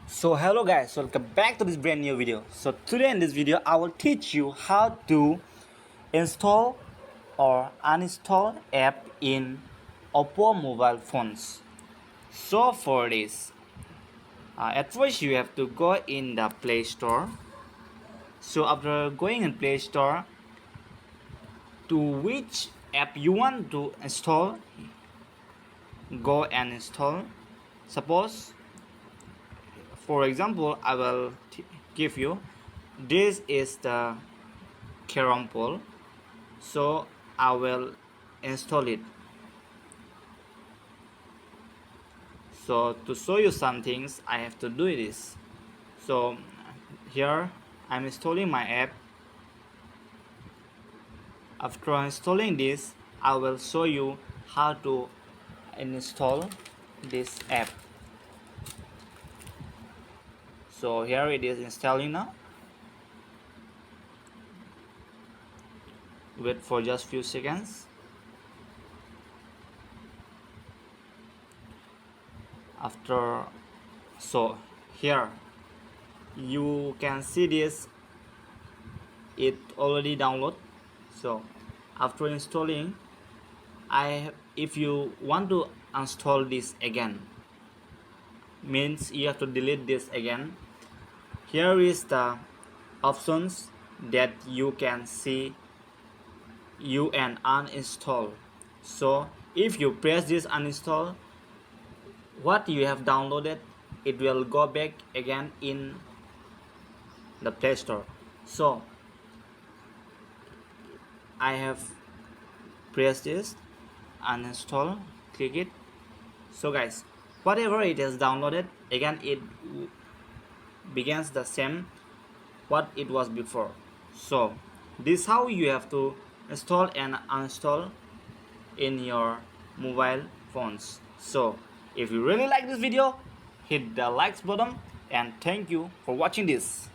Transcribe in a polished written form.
So hello guys, welcome back to this brand new video. So today in this video I will teach you how to install or uninstall app in Oppo mobile phones. So for this, at first you have to go in the Play Store. So after going in Play Store, to which app you want to install, go and install. Suppose for example I will give you, this is the carom pole, so I will install it. So to show you some things I have to do this. So here I'm installing my app. After installing this, I will show you how to install this app. So here it is installing now. Wait for just few seconds. After, so here you can see this, it already download. So after installing, if you want to install this again, means you have to delete this again. Here is the options that you can see, you and uninstall. So if you press this uninstall, what you have downloaded, it will go back again in the Play Store. So I have pressed this uninstall, click it. So guys, whatever it is downloaded, again it begins the same what it was before. So this is how you have to install and uninstall in your mobile phones. So if you really like this video, hit the likes button, and thank you for watching this.